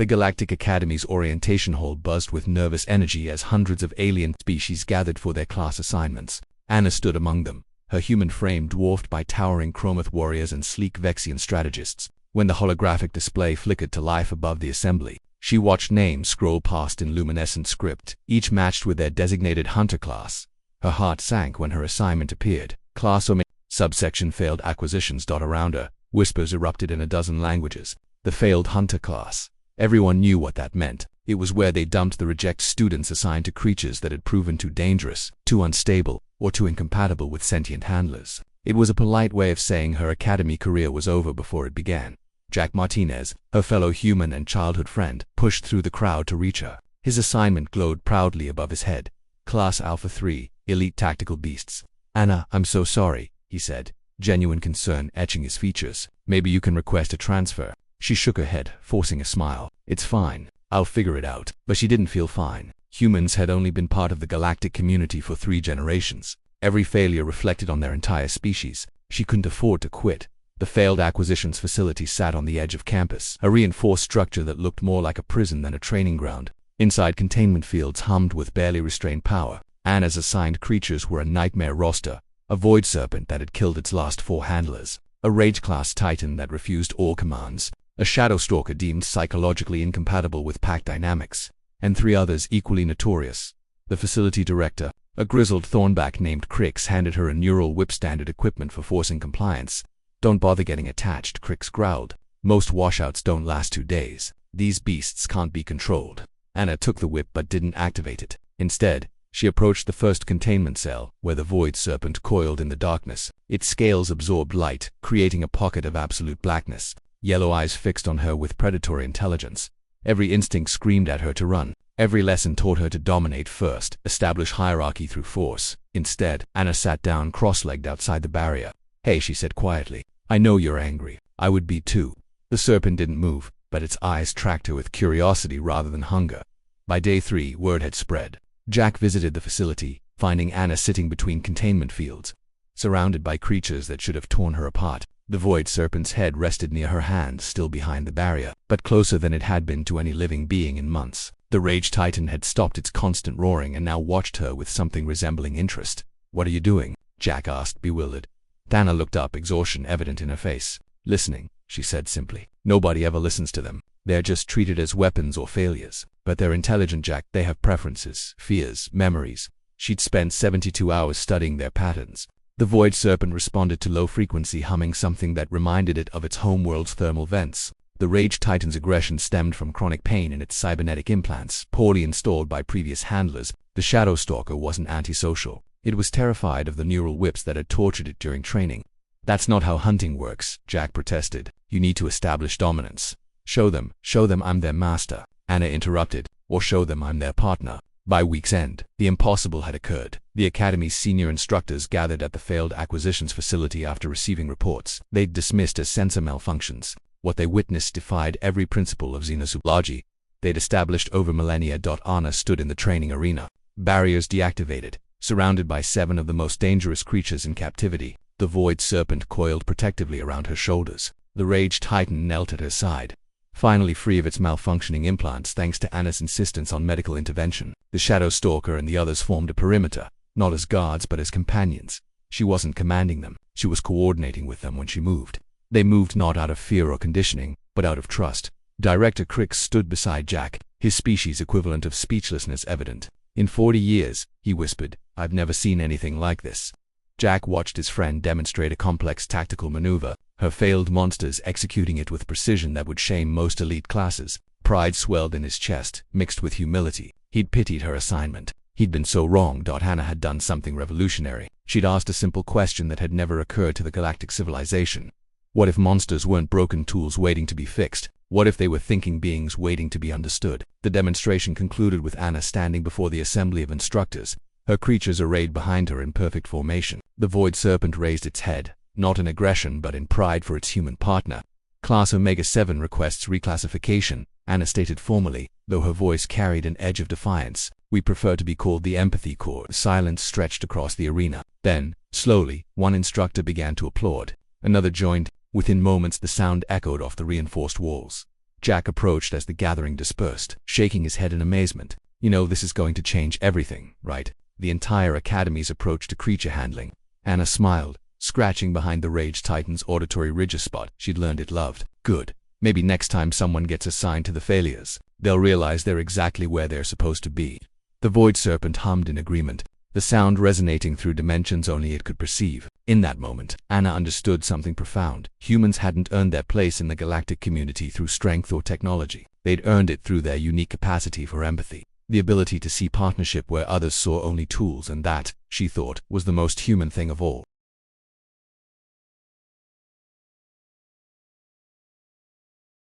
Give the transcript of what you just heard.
The Galactic Academy's orientation hall buzzed with nervous energy as hundreds of alien species gathered for their class assignments. Anna stood among them, her human frame dwarfed by towering Chromath warriors and sleek Vexian strategists. When the holographic display flickered to life above the assembly, she watched names scroll past in luminescent script, each matched with their designated hunter class. Her heart sank when her assignment appeared. Class Omega. Subsection failed acquisitions. Around her, whispers erupted in a dozen languages. The failed hunter class. Everyone knew what that meant. It was where they dumped the reject students assigned to creatures that had proven too dangerous, too unstable, or too incompatible with sentient handlers. It was a polite way of saying her academy career was over before it began. Jack Martinez, her fellow human and childhood friend, pushed through the crowd to reach her. His assignment glowed proudly above his head. Class Alpha 3, Elite Tactical Beasts. Anna, I'm so sorry, he said, genuine concern etching his features. Maybe you can request a transfer. She shook her head, forcing a smile. It's fine. I'll figure it out. But she didn't feel fine. Humans had only been part of the galactic community for 3 generations. Every failure reflected on their entire species. She couldn't afford to quit. The failed acquisitions facility sat on the edge of campus, a reinforced structure that looked more like a prison than a training ground. Inside, containment fields hummed with barely restrained power. Anna's assigned creatures were a nightmare roster, a void serpent that had killed its last 4 handlers, a rage-class titan that refused all commands, a shadow stalker deemed psychologically incompatible with pack dynamics, and 3 others equally notorious. The facility director, a grizzled thornback named Crix, handed her a neural whip, standard equipment for forcing compliance. Don't bother getting attached, Crix growled. Most washouts don't last 2 days. These beasts can't be controlled. Anna took the whip but didn't activate it. Instead, she approached the first containment cell, where the void serpent coiled in the darkness. Its scales absorbed light, creating a pocket of absolute blackness. Yellow eyes fixed on her with predatory intelligence. Every instinct screamed at her to run. Every lesson taught her to dominate first, establish hierarchy through force. Instead, Anna sat down cross-legged outside the barrier. Hey, she said quietly. I know you're angry. I would be too. The serpent didn't move, but its eyes tracked her with curiosity rather than hunger. By day 3, word had spread. Jack visited the facility, finding Anna sitting between containment fields, surrounded by creatures that should have torn her apart. The void serpent's head rested near her hand, still behind the barrier, but closer than it had been to any living being in months. The rage titan had stopped its constant roaring and now watched her with something resembling interest. What are you doing? Jack asked, bewildered. Anna looked up, exhaustion evident in her face. Listening, she said simply. Nobody ever listens to them. They're just treated as weapons or failures. But they're intelligent, Jack. They have preferences, fears, memories. She'd spent 72 hours studying their patterns. The void serpent responded to low-frequency humming, something that reminded it of its homeworld's thermal vents. The rage titan's aggression stemmed from chronic pain in its cybernetic implants, poorly installed by previous handlers. The shadow stalker wasn't antisocial. It was terrified of the neural whips that had tortured it during training. That's not how hunting works, Jack protested. You need to establish dominance. Show them I'm their master, Anna interrupted, or show them I'm their partner. By week's end, the impossible had occurred. The Academy's senior instructors gathered at the failed acquisitions facility after receiving reports they'd dismissed as sensor malfunctions. What they witnessed defied every principle of xenozoology they'd established over millennia. Anna stood in the training arena, barriers deactivated, surrounded by 7 of the most dangerous creatures in captivity. The void serpent coiled protectively around her shoulders. The rage titan knelt at her side, finally free of its malfunctioning implants thanks to Anna's insistence on medical intervention. The shadow stalker and the others formed a perimeter, not as guards but as companions. She wasn't commanding them, she was coordinating with them when she moved. They moved not out of fear or conditioning, but out of trust. Director Crix stood beside Jack, his species equivalent of speechlessness evident. In 40 years, he whispered, I've never seen anything like this. Jack watched his friend demonstrate a complex tactical maneuver, her failed monsters executing it with precision that would shame most elite classes. Pride swelled in his chest, mixed with humility. He'd pitied her assignment. He'd been so wrong. Hannah had done something revolutionary. She'd asked a simple question that had never occurred to the galactic civilization. What if monsters weren't broken tools waiting to be fixed? What if they were thinking beings waiting to be understood? The demonstration concluded with Anna standing before the assembly of instructors, her creatures arrayed behind her in perfect formation. The void serpent raised its head, not in aggression but in pride for its human partner. Class Omega-7 requests reclassification, Anna stated formally, though her voice carried an edge of defiance. We prefer to be called the Empathy Corps. Silence stretched across the arena. Then, slowly, one instructor began to applaud. Another joined. Within moments the sound echoed off the reinforced walls. Jack approached as the gathering dispersed, shaking his head in amazement. You know, this is going to change everything, right? The entire Academy's approach to creature handling. Anna smiled, scratching behind the Rage Titan's auditory ridge spot she'd learned it loved. Good. Maybe next time someone gets assigned to the failures, they'll realize they're exactly where they're supposed to be. The Void Serpent hummed in agreement, the sound resonating through dimensions only it could perceive. In that moment, Anna understood something profound. Humans hadn't earned their place in the galactic community through strength or technology. They'd earned it through their unique capacity for empathy, the ability to see partnership where others saw only tools, and that, she thought, was the most human thing of all.